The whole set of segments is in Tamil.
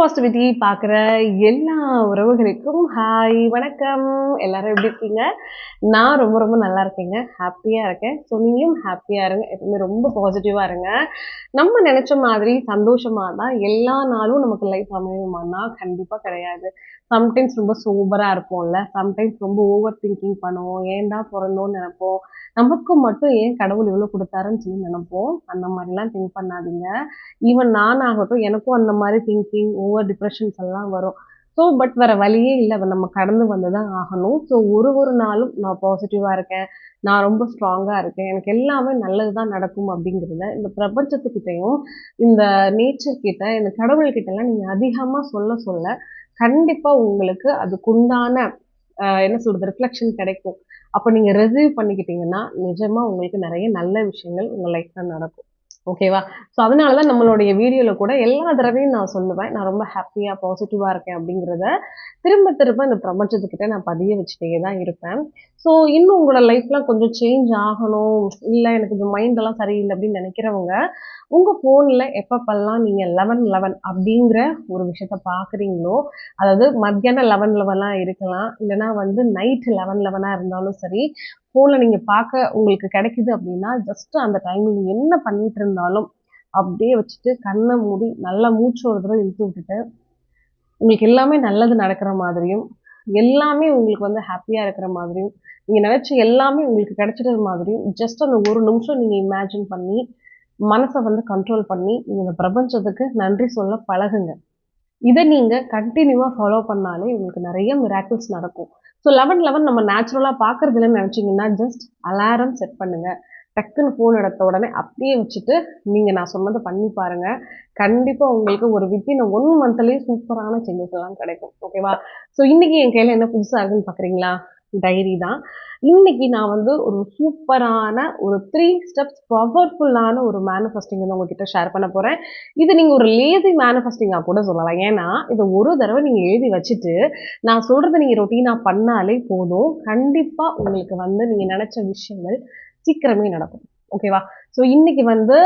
பாசிட்டிவிட்டி பார்க்குற எல்லா உறவுகளுக்கும் ஹாய், வணக்கம். எல்லாரும் எப்படி இருக்கீங்க? நான் ரொம்ப ரொம்ப நல்லா இருக்கேங்க. ஹாப்பியா இருக்கேன். ஸோ நீங்களும் ஹாப்பியா இருங்க. எப்பவுமே ரொம்ப பாசிட்டிவா இருங்க. நம்ம நெனச்ச மாதிரி சந்தோஷமா தான் எல்லா நாளும் நமக்கு லைஃப் அமையுமான்னா, கண்டிப்பா கிடையாது. சம்டைம்ஸ் ரொம்ப சோபரா இருப்போம்ல. சம்டைம்ஸ் ரொம்ப ஓவர் திங்கிங் பண்ணுவோம். ஏன்டா பொறந்தோம்னு நெனைப்போம். நமக்கு மட்டும் ஏன் கடவுள் இவ்ளோ குடுத்தாருன்னு சொல்லி நெனைப்போம். அந்த மாரிலாம் திங்க் பண்ணாதீங்க. ஈவன் நானாகட்டும் எனக்கும் அந்த மாரி திங்கிங், ஓவர் டிப்ரஷன்ஸ் எல்லாம் வரும். ஸோ பட் வேற வழியே இல்ல. அத நம்ம கடந்து வந்து தான் ஆகணும். ஸோ ஒரு நாளும் நான் பாசிட்டிவா இருக்கேன். நான் ரொம்ப ஸ்ட்ராங்கா இருக்கேன். எனக்கு எல்லாமே நல்லது தான் நடக்கும் அப்படிங்கிறத இந்த பிரபஞ்சத்துக்கிட்டயும், இந்த நேச்சர் கிட்ட, இந்த கடவுள் கிட்டலாம் நீங்க அதிகமா சொல்ல சொல்ல, கண்டிப்பா உங்களுக்கு அதுக்குண்டான என்ன சொல்றது ரிஃப்ளெக்ஷன் கிடைக்கும். அப்ப நீங்க ரிசீவ் பண்ணிக்கிட்டீங்கன்னா, நிஜமா உங்களுக்கு நெறைய நல்ல விஷயங்கள் உங்க லைஃப்ல நடக்கும். ஓகேவா? ஸோ அதனால தான் நம்மளுடைய வீடியோல கூட எல்லா தடவையும் நான் சொல்லுவேன். நான் ரொம்ப ஹேப்பியா, பாசிட்டிவா இருக்கேன் அப்படிங்கிறத திரும்ப திரும்ப இந்த பிரபஞ்சத்துக்கிட்ட நான் பதிய வச்சுட்டே தான் இருப்பேன். ஸோ இன்னும் உங்களோட லைஃப்லாம் கொஞ்சம் சேஞ்ச் ஆகணும், இல்ல எனக்கு இந்த மைண்ட் எல்லாம் சரியில்ல அப்படின்னு நெனைக்கிறவங்க, உங்க ஃபோன்ல எப்பப்பல்லாம் நீங்க 11:11 அப்படிங்கிற ஒரு விஷயத்த பார்க்குறீங்களோ, அதாவது மத்தியானம் 11:11ஆ இருக்கலாம். இல்லன்னா வந்து நைட் 11:11ஆ இருந்தாலும் சரி, ஃபோன்ல நீங்க பார்க்க உங்களுக்கு கிடைக்குது அப்படின்னா, ஜஸ்ட் அந்த டைம்ல நீங்க என்ன பண்ணிட்டு இருந்தாலும், அப்படியே வச்சுட்டு கண்ண மூடி நல்லா மூச்சு ஒரு தடவ இழுத்து விட்டுட்டு, உங்களுக்கு எல்லாமே நல்லது நடக்கிற மாதிரியும், எல்லாமே உங்களுக்கு வந்து ஹேப்பியா இருக்கிற மாதிரியும், நீங்க நெனச்ச எல்லாமே உங்களுக்கு கிடைச்சிடுற மாதிரியும், ஜஸ்ட் அந்த ஒரு நிமிஷம் நீங்க இமேஜின் பண்ணி, மனச வந்து கண்ட்ரோல் பண்ணி, நீங்க இந்த பிரபஞ்சத்துக்கு நன்றி சொல்ல பழகுங்க. இத நீங்க கன்டினியூவா ஃபாலோ பண்ணாலே உங்களுக்கு நெறைய மிராக்கிள்ஸ் நடக்கும். ஸோ 11:11 நம்ம நேச்சுரலா பார்க்கறது இல்லன்னு நெனச்சீங்கன்னா, ஜஸ்ட் அலாரம் செட் பண்ணுங்க. டக்குன்னு ஃபோன் எடுத்த உடனே அப்படியே வச்சுட்டு, நீங்க நான் சொன்னத பண்ணி பாருங்க. கண்டிப்பா உங்களுக்கு ஒரு வித்தின் 1 மந்த்லயே சூப்பரான சேஞ்சஸ் எல்லாம் கிடைக்கும். ஓகேவா? ஸோ இன்னைக்கு என் கையில என்ன புதுசா இருக்குன்னு பார்க்குறீங்களா? டைரி தான். இன்னைக்கு நான் வந்து ஒரு சூப்பரான ஒரு 3 ஸ்டெப்ஸ் பவர்ஃபுல்லான ஒரு மேனிஃபெஸ்டிங் வந்து உங்ககிட்ட ஷேர் பண்ண போறேன். இது நீங்க ஒரு லேசி மேனிஃபெஸ்டிங்கா கூட சொல்லலாம். ஏன்னா, இத ஒரு தடவ நீங்க எழுதி வச்சுட்டு, நான் சொல்றத நீங்க ரொட்டீனா பண்ணாலே போதும். கண்டிப்பா உங்களுக்கு வந்து நீங்க நெனச்ச விஷயங்கள் சீக்கிரமே நடக்கும். ஓகேவா? ஸோ இன்னைக்கு வந்து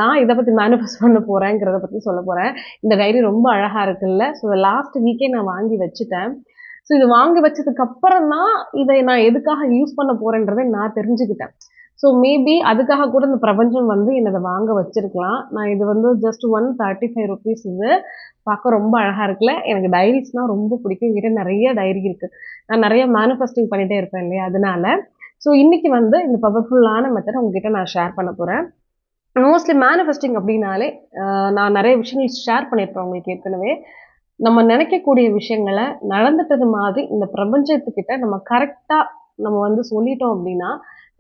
நான் இத பத்தி மேனிஃபெஸ்ட் பண்ண போறேங்கிறத பத்தி சொல்லப் போறேன். இந்த டைரி ரொம்ப அழகா இருக்குல்ல. ஸோ லாஸ்ட் வீக்கே நான் வாங்கி வச்சுட்டேன். ஸோ இது வாங்கி வச்சதுக்கு அப்புறம் தான் இதை நான் எதுக்காக யூஸ் பண்ண போறேன்றதை நான் தெரிஞ்சுக்கிட்டேன். ஸோ மேபி அதுக்காக கூட இந்த பிரபஞ்சம் வந்து என்ன இத வாங்க வச்சிருக்கலாம். நான் இது வந்து ஜஸ்ட் ₹135 இது. பார்க்க ரொம்ப அழகா இருக்குல்ல. எனக்கு டைரீஸ்னா ரொம்ப பிடிக்கும். என்கிட்ட நெறைய டைரி இருக்கு. நான் நெறைய மேனிஃபெஸ்டிங் பண்ணிட்டே இருப்பேன் இல்லையா? அதனால. ஸோ இன்னைக்கு வந்து இந்த பவர்ஃபுல்லான மெத்தட உங்ககிட்ட நான் ஷேர் பண்ண போறேன். மோஸ்ட்லி மேனிஃபெஸ்டிங் அப்படின்னாலே, நான் நெறைய விஷயங்கள் ஷேர் பண்ணியிருப்பேன் உங்களுக்கு ஏற்கனவே. நம்ம நினைக்கக்கூடிய விஷயங்கள நடந்துட்டது மாதிரி இந்த பிரபஞ்சத்துக்கிட்ட நம்ம கரெக்ட்டா நம்ம வந்து சொல்லிட்டோம் அப்படின்னா,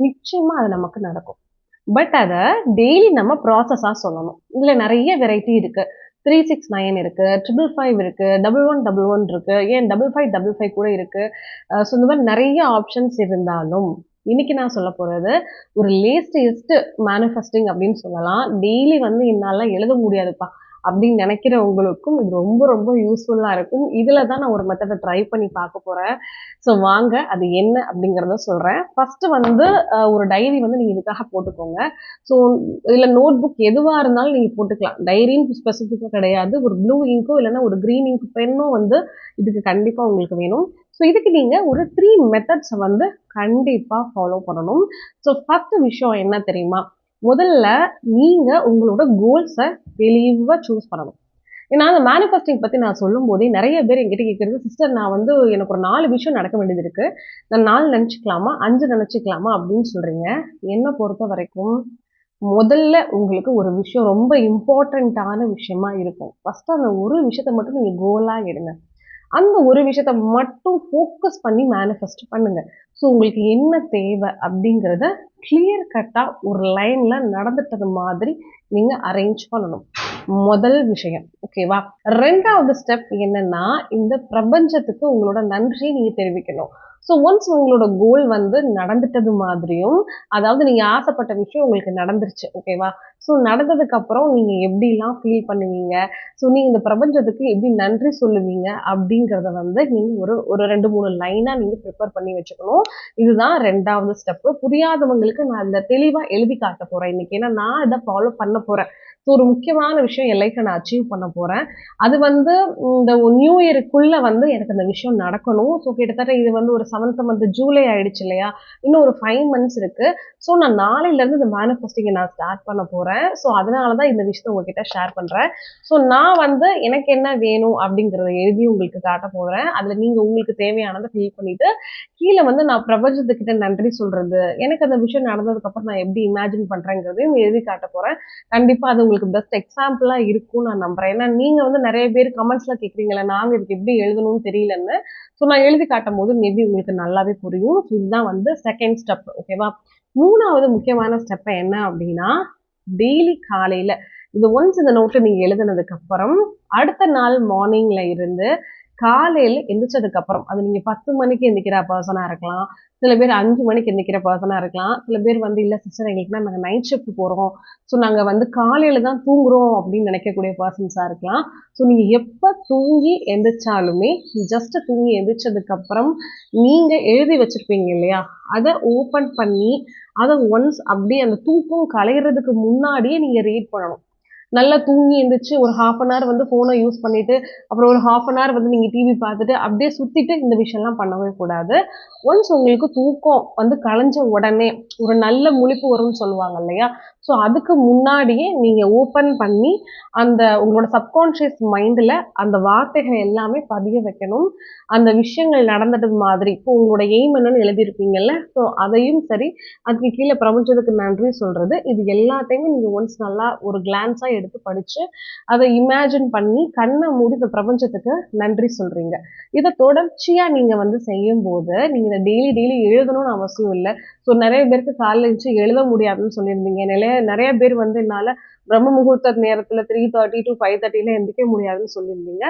நிச்சயமா அது நமக்கு நடக்கும். பட் அத டெய்லி நம்ம ப்ராசஸா சொல்லணும். இதுல நெறைய வெரைட்டி இருக்கு. 369 இருக்கு, 555 இருக்கு, 1111 இருக்கு, ஏன் 5555 கூட இருக்கு. ஸோ இந்த மாரி நெறைய ஆப்ஷன்ஸ் இருந்தாலும், இன்னைக்கு நான் சொல்லப் போறது ஒரு லேட்டஸ்ட் மேனிஃபெஸ்டிங் அப்படின்னு சொல்லலாம். டெய்லி வந்து என்னால எழுத முடியாதுப்பா அப்படின்னு நினைக்கிறவங்களுக்கும் இது ரொம்ப ரொம்ப யூஸ்ஃபுல்லா இருக்கும். இதுல தான் நான் ஒரு மெத்தட ட்ரை பண்ணி பார்க்க போறேன். ஸோ வாங்க அது என்ன அப்படிங்கிறத சொல்றேன். ஃபர்ஸ்ட் வந்து ஒரு டைரி வந்து நீங்க இதுக்காக போட்டுக்கோங்க. ஸோ இல்ல நோட் புக் எதுவா இருந்தாலும் நீங்க போட்டுக்கலாம். டைரின்னு ஸ்பெசிஃபிக்கா கிடையாது. ஒரு ப்ளூ இங்க்கோ இல்லன்னா ஒரு கிரீன் இங்க் பென்னோ வந்து இதுக்கு கண்டிப்பா உங்களுக்கு வேணும். ஸோ இதுக்கு நீங்க ஒரு 3 மெத்தட்ஸ வந்து கண்டிப்பா ஃபாலோ பண்ணணும். ஸோ ஃபர்ஸ்ட் விஷயம் என்ன தெரியுமா? முதல்ல நீங்க உங்களோட கோல்ஸ தெளிவா சூஸ் பண்ணணும். ஏன்னா, அந்த மேனிஃபெஸ்டிங் பத்தி நான் சொல்லும்போதே நெறைய பேர் என்கிட்ட கேட்கிறது, "சிஸ்டர் நான் வந்து எனக்கு ஒரு 4 விஷயம் நடக்க வேண்டியது இருக்கு. நான் 4 நெனச்சுக்கலாமா? 5 நெனச்சுக்கலாமா?" அப்படின்னு சொல்றீங்க. என்ன பொறுத்தவரைக்கும், முதல்ல உங்களுக்கு ஒரு விஷயம் ரொம்ப இம்பார்ட்டன்ட்டான விஷயமா இருக்கும். ஃபர்ஸ்ட் அந்த ஒரு விஷயத்த மட்டும் நீங்க கோலா எடுங்க. அந்த ஒரு விஷயத்த மட்டும் ஃபோக்கஸ் பண்ணி மேனிஃபெஸ்ட் பண்ணுங்க. ஸோ உங்களுக்கு என்ன தேவை அப்படிங்கிறத கிளியர் கட்டா ஒரு லைன்ல நடந்துட்டது மாதிரி நீங்க அரேஞ்ச் பண்ணணும். முதல் விஷயம். ஓகேவா? 2வது ஸ்டெப் என்னன்னா, இந்த பிரபஞ்சத்துக்கு உங்களோட நன்றிய நீங்க தெரிவிக்கணும். ஸோ ஒன்ஸ் உங்களோட கோல் வந்து நடந்துட்டது மாதிரியும், அதாவது நீங்க ஆசைப்பட்ட விஷயம் உங்களுக்கு நடந்துருச்சு. ஓகேவா? ஸோ நடந்ததுக்கு அப்புறம் நீங்க எப்படிலாம் ஃபீல் பண்ணுவீங்க? ஸோ நீங்க இந்த பிரபஞ்சத்துக்கு எப்படி நன்றி சொல்லுவீங்க? அப்படிங்கிறத வந்து நீங்க ஒரு ஒரு 2, 3 லைனா நீங்க ப்ரிப்பேர் பண்ணி வச்சுக்கணும். இதுதான் 2வது ஸ்டெப்பு. புரியாதவங்களுக்கு நான் இத தெளிவா எழுதி காட்டப் போறேன் இன்னைக்கு. ஏன்னா நான் இத ஃபாலோ பண்ண போறேன். ஸோ ஒரு முக்கியமான விஷயம் என் லைஃப்பில் நான் அச்சீவ் பண்ண போகிறேன். அது வந்து இந்த நியூ இயருக்குள்ளே வந்து எனக்கு அந்த விஷயம் நடக்கணும். ஸோ கிட்டத்தட்ட இது வந்து ஒரு 7th மந்த் ஜூலை ஆயிடுச்சு இல்லையா? இன்னும் ஒரு 5 மந்த்ஸ் இருக்கு. ஸோ நான் நாளையிலேருந்து இந்த மேனிஃபெஸ்டிங்கை நான் ஸ்டார்ட் பண்ண போகிறேன். ஸோ அதனால தான் இந்த விஷயத்தை உங்ககிட்ட ஷேர் பண்ணுறேன். ஸோ நான் வந்து எனக்கு என்ன வேணும் அப்படிங்கிறத எழுதி உங்களுக்கு காட்ட போகிறேன். அதில் நீங்கள் உங்களுக்கு தேவையானதை ஃபில் பண்ணிவிட்டு கீழே வந்து நான் பிரபஞ்சத்துக்கிட்ட நன்றி சொல்கிறது, எனக்கு அந்த விஷயம் நடந்ததுக்கப்புறம் நான் எப்படி இமேஜின் பண்ணுறேங்கிறதையும் எழுதி காட்ட போகிறேன். கண்டிப்பாக அது உங்களுக்கு பெஸ்ட் எக்ஸாம்பிளாக இருக்கும்னு நான் நம்புறேன். ஏன்னா நீங்கள் வந்து நிறைய பேர் கமெண்ட்ஸ்ல கேட்குறீங்களா, நாங்கள் இதுக்கு எப்படி எழுதணும்னு தெரியலன்னு. ஸோ நான் எழுதி காட்டும் போது மேபி உங்களுக்கு நல்லாவே புரியும். ஸோ இதுதான் வந்து செகண்ட் ஸ்டெப். ஓகேவா? 3வது முக்கியமான ஸ்டெப் என்ன அப்படின்னா, டெய்லி காலையில் இது ஒன்ஸ் இந்த நோட்டில் நீங்கள் எழுதுனதுக்கு அப்புறம் அடுத்த நாள் மார்னிங்ல இருந்து காலையில் எந்திரிச்சதுக்கு அப்புறம், அது நீங்கள் 10 மணிக்கு எந்திரிக்கிற பர்சனாக இருக்கலாம், சில பேர் 5 மணிக்கு எந்திரிக்கிற பர்சனாக இருக்கலாம், சில பேர் வந்து இல்லை சிஸ்டர் எங்களுக்குனா நாங்கள் நைட் ஷிஃப்ட் போகிறோம், ஸோ நாங்கள் வந்து காலையில் தான் தூங்குறோம் அப்படின்னு நினைக்கக்கூடிய பர்சன்ஸாக இருக்கலாம். ஸோ நீங்கள் எப்போ தூங்கி எந்திரிச்சாலுமே ஜஸ்ட் தூங்கி எந்திரிச்சதுக்கப்புறம் நீங்கள் எழுதி வச்சுருப்பீங்க இல்லையா, அதை ஓப்பன் பண்ணி அதை ஒன்ஸ் அப்படியே அந்த தூக்கம் கலையிறதுக்கு முன்னாடியே நீங்கள் ரீட் பண்ணணும். நல்லா தூங்கி எந்திரிச்சு ஒரு 1/2 அன் ஹவர் வந்து ஃபோனை யூஸ் பண்ணிட்டு அப்புறம் ஒரு 1/2 அன் ஹவர் வந்து நீங்கள் டிவி பார்த்துட்டு அப்படியே சுற்றிட்டு இந்த விஷயம்லாம் பண்ணவே கூடாது. ஒன்ஸ் உங்களுக்கு தூக்கம் வந்து கலைஞ்ச உடனே ஒரு நல்ல முழிப்பு வரும்னு சொல்லுவாங்க இல்லையா, ஸோ அதுக்கு முன்னாடியே நீங்கள் ஓப்பன் பண்ணி அந்த உங்களோட சப்கான்ஷியஸ் மைண்டில் அந்த வார்த்தைகள் எல்லாமே பதிய வைக்கணும். அந்த விஷயங்கள் நடந்தது மாதிரி இப்போ உங்களோட எய்ம் என்னன்னு எழுதியிருப்பீங்கல்ல, ஸோ அதையும் சரி அதுக்கு கீழே பிரபஞ்சத்துக்கு நன்றி சொல்கிறது, இது எல்லாத்தையுமே நீங்கள் ஒன்ஸ் நல்லா ஒரு கிளான்ஸாக எடுத்து படித்து அதை இமேஜின் பண்ணி கண்ணை மூடி இந்த பிரபஞ்சத்துக்கு நன்றி சொல்கிறீங்க. இதை தொடர்ச்சியாக நீங்கள் வந்து செய்யும்போது நீங்கள் இதை டெய்லி எழுதணும்னு அவசியம் இல்லை. ஸோ நிறைய பேருக்கு காலைல எழுந்துச்சு எழுத முடியாதுன்னு சொல்லியிருந்தீங்க. நிறைய பேர் வந்து என்னால் பிரம்ம முகூர்த்த நேரத்தில் 3:30 to 5:30 எந்திரிக்க முடியாதுன்னு சொல்லியிருந்தீங்க.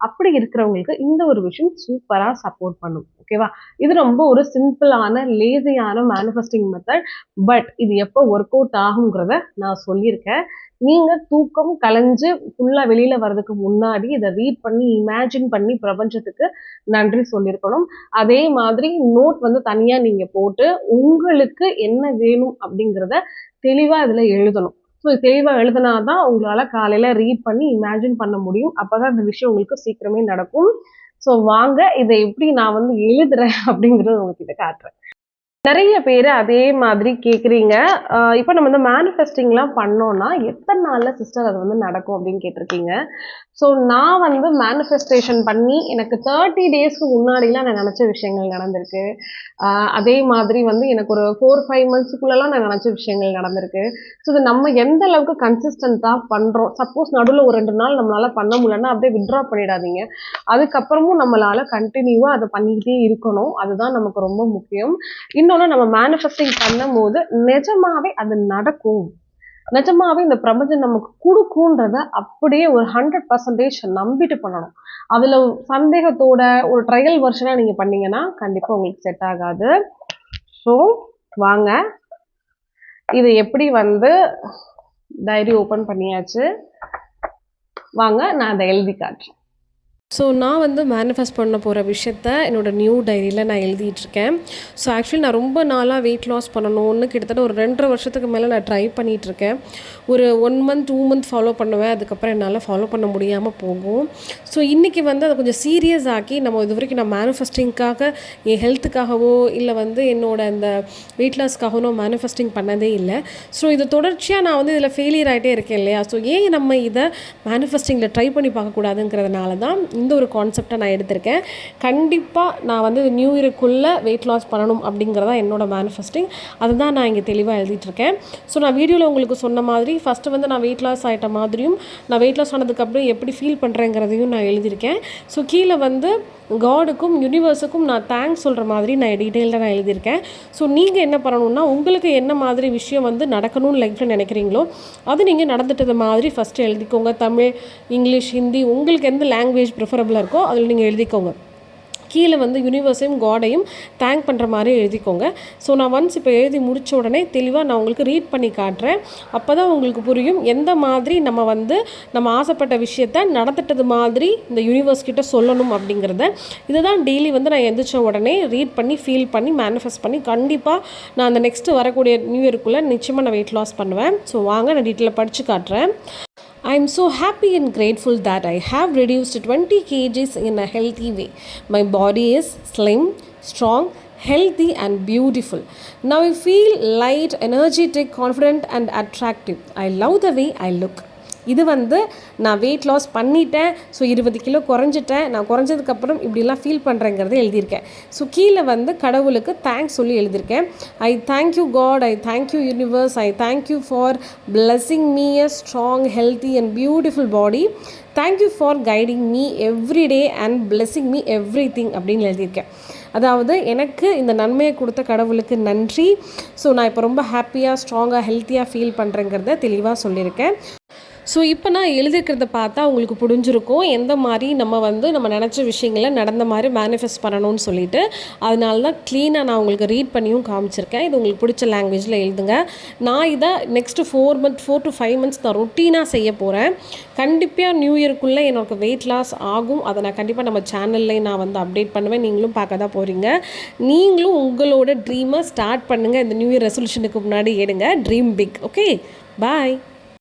அப்படி இருக்கிறவங்களுக்கு இந்த ஒரு விஷயம் சூப்பராக சப்போர்ட் பண்ணும். ஓகேவா? இது ரொம்ப ஒரு சிம்பிளான லேசியான மேனிஃபெஸ்டிங் மெத்தட். பட் இது எப்போ ஒர்க் அவுட் ஆகுங்கிறத நான் சொல்லியிருக்கேன். நீங்க தூக்கம் கலைஞ்சு ஃபுல்லா வெளியில வர்றதுக்கு முன்னாடி இதை ரீட் பண்ணி இமேஜின் பண்ணி பிரபஞ்சத்துக்கு நன்றி சொல்லியிருக்கணும். அதே மாதிரி நோட் வந்து தனியா நீங்க போட்டு உங்களுக்கு என்ன வேணும் அப்படிங்கிறத தெளிவா இதுல எழுதணும். ஸோ தெளிவா எழுதினாதான் உங்களால காலையில ரீட் பண்ணி இமேஜின் பண்ண முடியும். அப்பதான் இந்த விஷயம் உங்களுக்கு சீக்கிரமே நடக்கும். ஸோ வாங்க இதை எப்படி நான் வந்து எழுதுறேன் அப்படிங்கிறத உங்ககிட்ட காட்டுறேன். நிறைய பேர் அதே மாதிரி கேட்குறீங்க. இப்போ நம்ம இந்த மேனிஃபெஸ்டிங்லாம் பண்ணோம்னா எத்தனை நாளில் சிஸ்டர் அது வந்து நடக்கும் அப்படின்னு கேட்டிருக்கீங்க. ஸோ நான் வந்து மேனிஃபெஸ்டேஷன் பண்ணி எனக்கு 30 டேஸ்க்கு முன்னாடிலாம் நான் நினச்ச விஷயங்கள் நடந்திருக்கு. அதே மாதிரி வந்து எனக்கு ஒரு 4-5 மந்த்ஸுக்குள்ளெல்லாம் நான் நினச்ச விஷயங்கள் நடந்திருக்கு. ஸோ இது நம்ம எந்த அளவுக்கு கன்சிஸ்டண்ட்டாக பண்ணுறோம். சப்போஸ் நடுவில் ஒரு 2 நாள் நம்மளால் பண்ண முடியலன்னா அப்படியே வித்ட்ரா பண்ணிடாதீங்க. அதுக்கப்புறமும் நம்மளால் கண்டினியூவாக அதை பண்ணிக்கிட்டே இருக்கணும். அதுதான் நமக்கு ரொம்ப முக்கியம். இன்னொன்று நம்ம மேனிஃபெஸ்டிங் பண்ணும்போது நிஜமாவே அது நடக்கும், நிஜமாவே இந்த பிரபஞ்சம் நமக்கு கொடுக்குன்றத அப்படியே ஒரு 100% நம்பிட்டு பண்ணணும். அதுல சந்தேகத்தோட ஒரு ட்ரையல் வெர்ஷனா நீங்க பண்ணீங்கன்னா கண்டிப்பா உங்களுக்கு செட் ஆகாது. ஸோ வாங்க இதை எப்படி வந்து டைரி ஓப்பன் பண்ணியாச்சு, வாங்க நான் அதை எழுதி காட்டுறேன். ஸோ நான் வந்து மேனிஃபெஸ்ட் பண்ண போகிற விஷயத்த என்னோடய நியூ டைரியில் நான் எழுதிட்டுருக்கேன். ஸோ ஆக்சுவலி நான் ரொம்ப நாளாக வெயிட் லாஸ் பண்ணணும்னு கிட்டத்தட்ட ஒரு 2.5 வருஷத்துக்கு மேலே நான் ட்ரை பண்ணிகிட்ருக்கேன். ஒரு 1 மந்த் 2 மந்த் ஃபாலோ பண்ணுவேன், அதுக்கப்புறம் என்னால் ஃபாலோ பண்ண முடியாமல் போகும். ஸோ இன்றைக்கி வந்து அதை கொஞ்சம் சீரியஸ் ஆக்கி நம்ம இது வரைக்கும் நான் மேனிஃபெஸ்டிங்காக என் ஹெல்த்துக்காகவோ இல்லை வந்து என்னோடய அந்த வெயிட் லாஸ்க்காகவோ நான் மேனிஃபெஸ்டிங் பண்ணதே இல்லை. ஸோ இதை தொடர்ச்சியாக நான் வந்து இதில் ஃபெயிலியர் ஆகிட்டே இருக்கேன் இல்லையா. ஸோ ஏன் நம்ம இதை மேனிஃபெஸ்டிங்கில் ட்ரை பண்ணி பார்க்கக்கூடாதுங்கிறதுனால தான் இந்த ஒரு கான்செப்டை நான் எடுத்திருக்கேன். கண்டிப்பாக நான் வந்து நியூ இயருக்குள்ளே வெயிட் லாஸ் பண்ணணும் அப்படிங்கிறதா என்னோட மேனிஃபெஸ்டிங். அதை தான் நான் இங்கே தெளிவாக எழுதிட்டுருக்கேன். ஸோ நான் வீடியோவில் உங்களுக்கு சொன்ன மாதிரி ஃபஸ்ட்டு வந்து நான் வெயிட் லாஸ் ஆகிட்ட மாதிரியும் நான் வெயிட் லாஸ் ஆனதுக்கப்புறம் எப்படி ஃபீல் பண்ணுறேங்கிறதையும் நான் எழுதியிருக்கேன். ஸோ கீழே வந்து காடுக்கும் யூனிவர்ஸுக்கும் நான் தேங்க்ஸ் சொல்கிற மாதிரி நான் டீட்டெயில்டாக நான் எழுதியிருக்கேன். ஸோ நீங்கள் என்ன பண்ணணும்னா உங்களுக்கு என்ன மாதிரி விஷயம் வந்து நடக்கணும்னு லைஃப்பில் நினைக்கிறீங்களோ அது நீங்கள் நடந்துட்டது மாதிரி ஃபஸ்ட்டு எழுதிக்கோங்க. தமிழ், இங்கிலீஷ், ஹிந்தி உங்களுக்கு எந்த லாங்குவேஜ் ப்ரிஃபரபிளாக இருக்கோ அதில் நீங்கள் எழுதிக்கோங்க. கீழே வந்து யூனிவர்ஸையும் காடையும் தேங்க் பண்ணுற மாதிரி எழுதிக்கோங்க. ஸோ நான் ஒன்ஸ் இப்போ எழுதி முடித்த உடனே தெளிவாக நான் உங்களுக்கு ரீட் பண்ணி காட்டுறேன். அப்போ தான் உங்களுக்கு புரியும் எந்த மாதிரி நம்ம ஆசைப்பட்ட விஷயத்த நடந்துட்டது மாதிரி இந்த யூனிவர்ஸ் கிட்ட சொல்லணும் அப்படிங்கிறத. இதை தான் டெய்லி வந்து நான் எந்திரிச்ச உடனே ரீட் பண்ணி ஃபீல் பண்ணி மேனிஃபெஸ்ட் பண்ணி கண்டிப்பாக நான் அந்த நெக்ஸ்ட்டு வரக்கூடிய நியூ இயருக்குள்ளே நிச்சயமாக நான் வெயிட் லாஸ் பண்ணுவேன். ஸோ வாங்க நான் டீட்டெயிலாக படித்து காட்டுறேன். I am so happy and grateful that I have reduced 20 kgs in a healthy way. My body is slim, strong, healthy and beautiful. Now I feel light, energetic, confident and attractive. I love the way I look. இது வந்து நான் வெயிட் லாஸ் பண்ணிட்டேன். ஸோ 20 கிலோ குறைஞ்சிட்டேன். நான் குறைஞ்சதுக்கப்புறம் இப்படிலாம் ஃபீல் பண்ணுறேங்கிறத எழுதியிருக்கேன். ஸோ கீழே வந்து கடவுளுக்கு தேங்க்ஸ் சொல்லி எழுதியிருக்கேன். I thank you God, I thank you universe, I thank you for blessing me a strong, healthy and beautiful body. Thank you for guiding me every day and blessing me everything அப்படின்னு எழுதியிருக்கேன். அதாவது எனக்கு இந்த நன்மையை கொடுத்த கடவுளுக்கு நன்றி. ஸோ நான் இப்போ ரொம்ப ஹாப்பியாக, ஸ்ட்ராங்காக, ஹெல்த்தியாக ஃபீல் பண்ணுறேங்கிறத தெளிவாக சொல்லியிருக்கேன். ஸோ இப்போ நான் எழுதிக்கிறத பார்த்தா உங்களுக்கு புரிஞ்சிருக்கும் எந்த மாதிரி நம்ம நினச்ச விஷயங்களை நடந்த மாதிரி மேனிஃபெஸ்ட் பண்ணணும்னு சொல்லிட்டு. அதனால தான் க்ளீனாக நான் உங்களுக்கு ரீட் பண்ணியும் காமிச்சிருக்கேன். இது உங்களுக்கு பிடிச்ச லாங்குவேஜில் எழுதுங்க. நான் இதை நெக்ஸ்ட்டு 4 to 5 months நான் ரொட்டீனாக செய்ய போகிறேன். கண்டிப்பாக நியூ இயர்க்குள்ளே எனக்கு வெயிட் லாஸ் ஆகும். அதை நான் கண்டிப்பாக நம்ம சேனல்லையும் நான் வந்து அப்டேட் பண்ணுவேன். நீங்களும் பார்க்க தான் போகிறீங்க. நீங்களும் உங்களோட ட்ரீமை ஸ்டார்ட் பண்ணுங்கள். இந்த நியூ இயர் ரெசல்யூஷனுக்கு முன்னாடி எடுங்க. Dream big. ஓகே, பாய்.